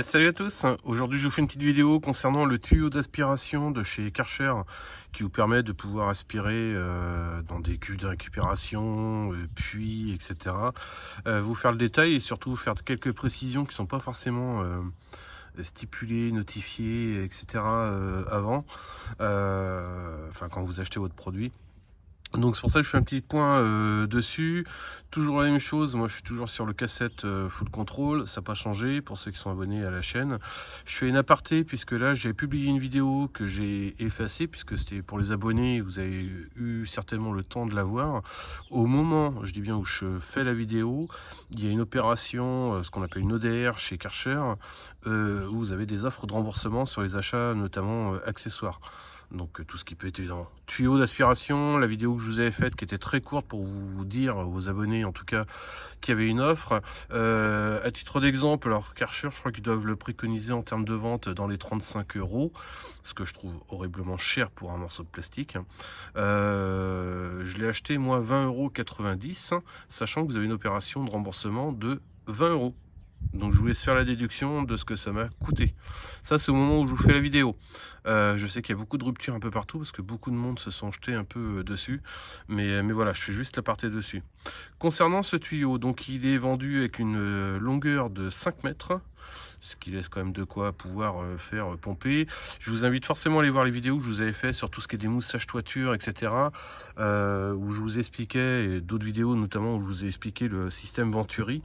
Salut à tous, aujourd'hui je vous fais une petite vidéo concernant le tuyau d'aspiration de chez Karcher qui vous permet de pouvoir aspirer dans des cuves de récupération, puits, etc. Vous faire le détail et surtout faire quelques précisions qui ne sont pas forcément stipulées, notifiées, etc. avant, enfin quand vous achetez votre produit. Donc c'est pour ça que je fais un petit point dessus. Toujours la même chose, moi je suis toujours sur le cassette full control, ça n'a pas changé pour ceux qui sont abonnés à la chaîne. Je fais une aparté puisque là j'ai publié une vidéo que j'ai effacée puisque c'était pour les abonnés, vous avez eu certainement le temps de la voir. Au moment, je dis bien où je fais la vidéo, il y a une opération, ce qu'on appelle une ODR chez Karcher, où vous avez des offres de remboursement sur les achats notamment accessoires. Donc tout ce qui peut être évidemment tuyau d'aspiration, la vidéo que je vous avais faite qui était très courte pour vous dire, aux abonnés en tout cas, qu'il y avait une offre. À titre d'exemple, alors Karcher, je crois qu'ils doivent le préconiser en termes de vente dans les 35 €, ce que je trouve horriblement cher pour un morceau de plastique. Je l'ai acheté moi 20,90 €, sachant que vous avez une opération de remboursement de 20 €. Donc je vous laisse faire la déduction de ce que ça m'a coûté. Ça c'est au moment où je vous fais la vidéo. Je sais qu'il y a beaucoup de ruptures un peu partout parce que beaucoup de monde se sont jetés un peu dessus. Mais voilà, je fais juste la partie dessus. Concernant ce tuyau, donc il est vendu avec une longueur de 5 mètres. Ce qui laisse quand même de quoi pouvoir faire pomper. Je vous invite forcément à aller voir les vidéos que je vous avais fait sur tout ce qui est des moussages toiture, etc. Où je vous expliquais, et d'autres vidéos notamment où je vous ai expliqué le système Venturi.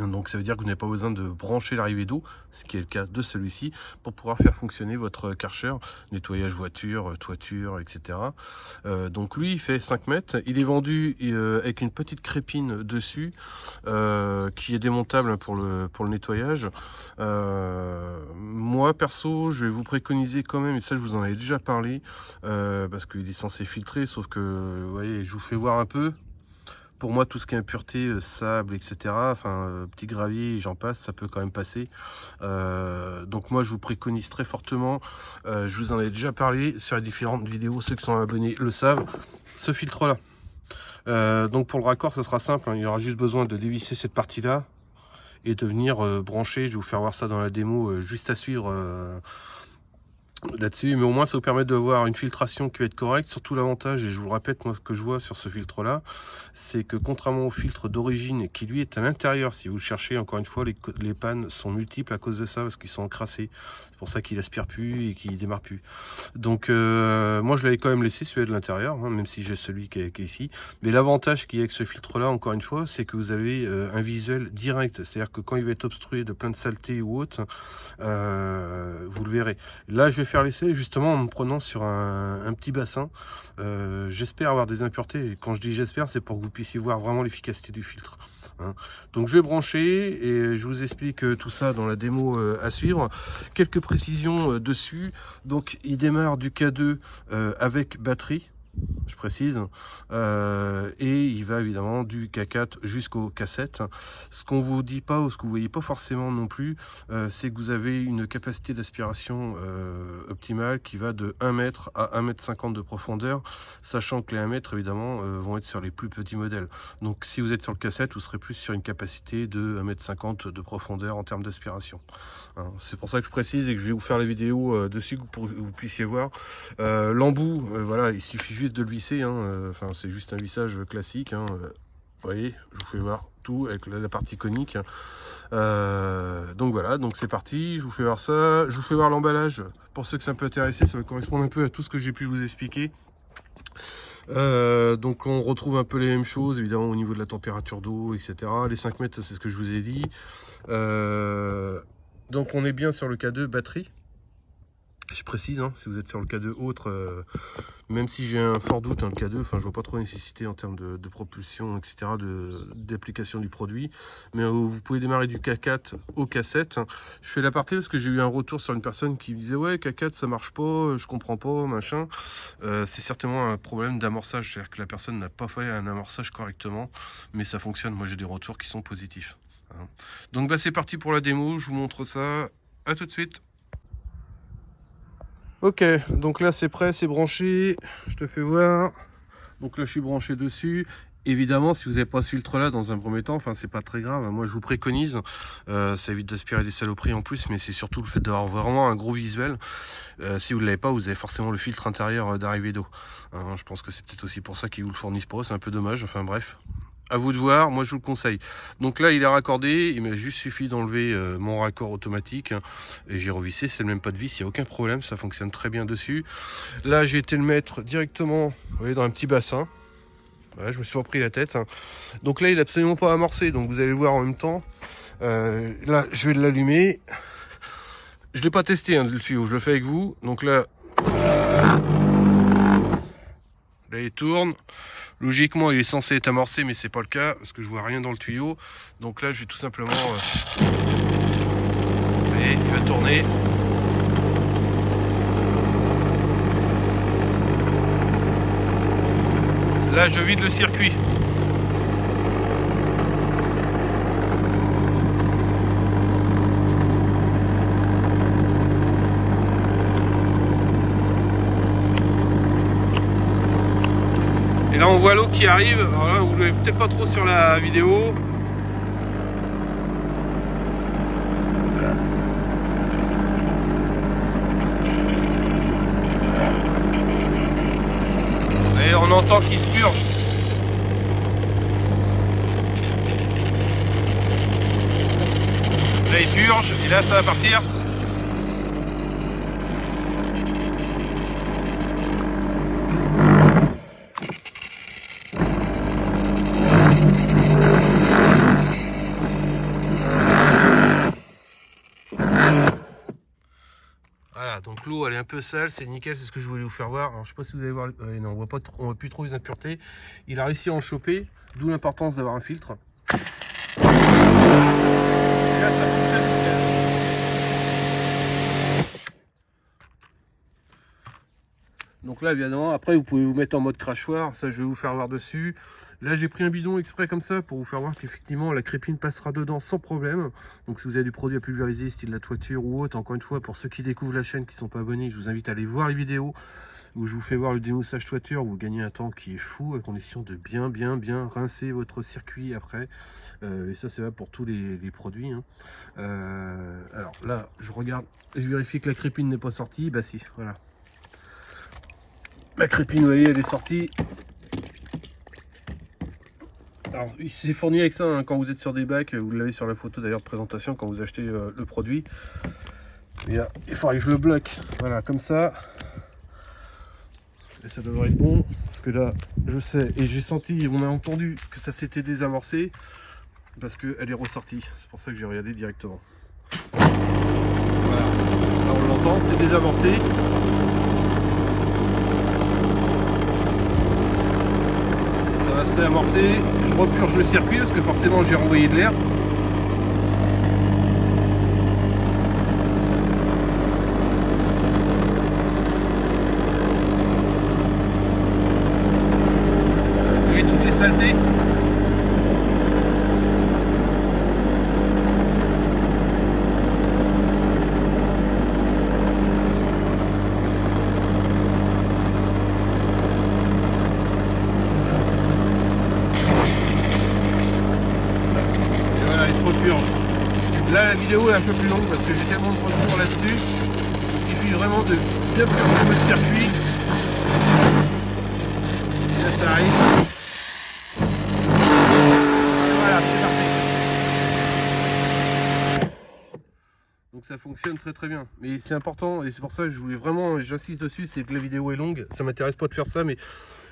Donc ça veut dire que vous n'avez pas besoin de brancher l'arrivée d'eau, ce qui est le cas de celui-ci, pour pouvoir faire fonctionner votre Karcher, nettoyage voiture, toiture, etc. Donc lui il fait 5 mètres, il est vendu avec une petite crépine dessus, qui est démontable pour le nettoyage. Moi perso je vais vous préconiser quand même, et ça je vous en avais déjà parlé, parce qu'il est censé filtrer, sauf que vous voyez, je vous fais voir un peu. Pour moi, tout ce qui est impureté, sable, etc., enfin, petit gravier, j'en passe, ça peut quand même passer. Donc moi, je vous préconise très fortement, je vous en ai déjà parlé sur les différentes vidéos, ceux qui sont abonnés le savent, ce filtre-là. Donc pour le raccord, ça sera simple, hein, il y aura juste besoin de dévisser cette partie-là et de venir brancher, je vais vous faire voir ça dans la démo, juste à suivre là-dessus, mais au moins ça vous permet de voir une filtration qui va être correcte. Surtout l'avantage, et je vous le répète, moi ce que je vois sur ce filtre là, c'est que contrairement au filtre d'origine qui lui est à l'intérieur, si vous le cherchez, encore une fois, les pannes sont multiples à cause de ça, parce qu'ils sont encrassés. C'est pour ça qu'il aspire plus et qu'il démarre plus. Donc moi je l'avais quand même laissé celui de l'intérieur, hein, même si j'ai celui qui est ici. Mais l'avantage qu'il y a avec ce filtre là, encore une fois, c'est que vous avez un visuel direct, c'est à dire que quand il va être obstrué de plein de saletés ou autre, vous le verrez. Là je vais faire l'essai justement en me prenant sur un petit bassin. J'espère avoir des impuretés, et quand je dis j'espère, c'est pour que vous puissiez voir vraiment l'efficacité du filtre, hein. Donc je vais brancher et je vous explique tout ça dans la démo à suivre. Quelques précisions dessus. Donc il démarre du K2 avec batterie, je précise, et il va évidemment du K4 jusqu'au K7. Ce qu'on vous dit pas, ou ce que vous voyez pas forcément non plus, c'est que vous avez une capacité d'aspiration optimale qui va de 1 mètre à 1,50 m de profondeur, sachant que les 1 mètre évidemment vont être sur les plus petits modèles. Donc si vous êtes sur le K7, vous serez plus sur une capacité de 1,50 m de profondeur en termes d'aspiration, hein. C'est pour ça que je précise et que je vais vous faire la vidéo dessus pour que vous puissiez voir. L'embout, voilà, il suffit juste de le visser, hein, enfin c'est juste un vissage classique, hein, vous voyez, je vous fais voir tout avec la partie conique. Donc voilà, donc c'est parti, je vous fais voir ça, je vous fais voir l'emballage. Pour ceux que ça peut intéresser, ça va correspondre un peu à tout ce que j'ai pu vous expliquer. Donc on retrouve un peu les mêmes choses évidemment au niveau de la température d'eau, etc. Les 5 mètres, c'est ce que je vous ai dit. Donc on est bien sur le K2 batterie. Je précise, hein, si vous êtes sur le K2 autre, même si j'ai un fort doute, hein, le K2, enfin je vois pas trop nécessité en termes de propulsion, etc., d'application du produit, mais vous pouvez démarrer du K4 au K7. Je fais l'aparté parce que j'ai eu un retour sur une personne qui me disait ouais, K4 ça marche pas, je comprends pas, machin. C'est certainement un problème d'amorçage, c'est-à-dire que la personne n'a pas fait un amorçage correctement, mais ça fonctionne. Moi j'ai des retours qui sont positifs, hein. Donc bah c'est parti pour la démo, je vous montre ça, à tout de suite. Ok, donc là c'est prêt, c'est branché, je te fais voir. Donc là je suis branché dessus Évidemment, si vous n'avez pas ce filtre là dans un premier temps, enfin c'est pas très grave. Moi je vous préconise, ça évite d'aspirer des saloperies en plus, mais c'est surtout le fait d'avoir vraiment un gros visuel. Si vous ne l'avez pas, vous avez forcément le filtre intérieur d'arrivée d'eau. Hein, je pense que c'est peut-être aussi pour ça qu'ils vous le fournissent pas, c'est un peu dommage, enfin bref. À vous de voir, moi je vous le conseille. Donc là il est raccordé, il m'a juste suffi d'enlever mon raccord automatique, hein, et j'ai revissé, c'est le même pas de vis, il n'y a aucun problème, ça fonctionne très bien dessus. Là j'ai été le mettre directement, vous voyez, dans un petit bassin. Ouais, je me suis pas pris la tête, hein. Donc là il est absolument pas amorcé, donc vous allez le voir en même temps. Là je vais l'allumer. Je l'ai pas testé, hein, le tuyau, je le fais avec vous. Donc là il tourne. Logiquement il est censé être amorcé, mais c'est pas le cas parce que je vois rien dans le tuyau. Donc là je vais tout simplement et il va tourner. Là je vide le circuit. Et là on voit l'eau qui arrive. Alors là vous ne voyez peut-être pas trop sur la vidéo. Et on entend qu'il se purge. Là il purge et là ça va partir. Voilà, donc l'eau elle est un peu sale, c'est nickel, c'est ce que je voulais vous faire voir. Alors je sais pas si vous allez voir, non, on voit pas trop, on voit plus trop les impuretés. Il a réussi à en choper, d'où l'importance d'avoir un filtre. Et là, ça fonctionne nickel. Donc là évidemment après vous pouvez vous mettre en mode crachoir, ça je vais vous faire voir dessus. Là j'ai pris un bidon exprès comme ça pour vous faire voir qu'effectivement la crépine passera dedans sans problème. Donc si vous avez du produit à pulvériser style la toiture ou autre, encore une fois pour ceux qui découvrent la chaîne qui ne sont pas abonnés, je vous invite à aller voir les vidéos où je vous fais voir le démoussage toiture, où vous gagnez un temps qui est fou à condition de bien rincer votre circuit après. Et ça c'est vrai pour tous les produits, hein. Alors là je regarde, je vérifie que la crépine n'est pas sortie, bah si, voilà. La crépine, vous voyez, elle est sortie. Alors, il s'est fourni avec ça, hein, quand vous êtes sur des bacs. Vous l'avez sur la photo d'ailleurs de présentation quand vous achetez le produit. Et là, il faudrait que je le bloque. Voilà, comme ça. Et ça devrait être bon. Parce que là, je sais, et j'ai senti, on a entendu que ça s'était désamorcé. Parce qu'elle est ressortie. C'est pour ça que j'ai regardé directement. Voilà. Là, on l'entend, c'est désamorcé. Se réamorcer, je repurge le circuit parce que forcément j'ai renvoyé de l'air. Vous voyez toutes les saletés. Là la vidéo est un peu plus longue parce que j'ai tellement de retours là-dessus. Il suffit vraiment de bien purger votre circuit. Et là ça arrive. Et voilà, c'est parti. Donc ça fonctionne très bien. Mais c'est important et c'est pour ça que je voulais vraiment, j'insiste dessus, c'est que la vidéo est longue. Ça m'intéresse pas de faire ça, mais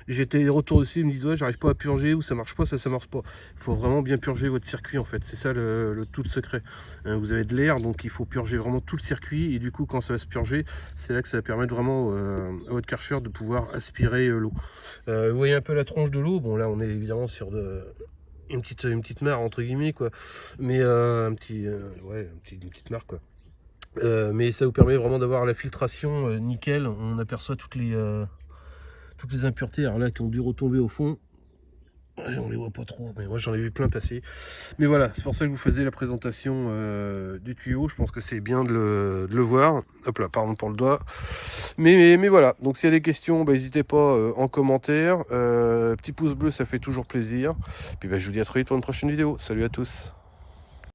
j'ai des retours aussi, ils me disent ouais j'arrive pas à purger ou ça marche pas, ça marche pas. Il faut vraiment bien purger votre circuit en fait, c'est ça tout le secret. Vous avez de l'air, donc il faut purger vraiment tout le circuit et du coup quand ça va se purger, c'est là que ça va permettre vraiment à votre Karcher de pouvoir aspirer l'eau. Vous voyez un peu la tronche de l'eau, bon là on est évidemment sur une petite mare entre guillemets quoi, mais une petite mare quoi. Mais ça vous permet vraiment d'avoir la filtration nickel, on aperçoit toutes les impuretés alors là qui ont dû retomber au fond. Ouais, on les voit pas trop, mais moi j'en ai vu plein passer. Mais voilà, c'est pour ça que je vous faisais la présentation du tuyau. Je pense que c'est bien de le voir. Hop là, pardon pour le doigt. Mais voilà, donc s'il y a des questions, bah, n'hésitez pas en commentaire. Petit pouce bleu, ça fait toujours plaisir. Puis bah, je vous dis à très vite pour une prochaine vidéo. Salut à tous.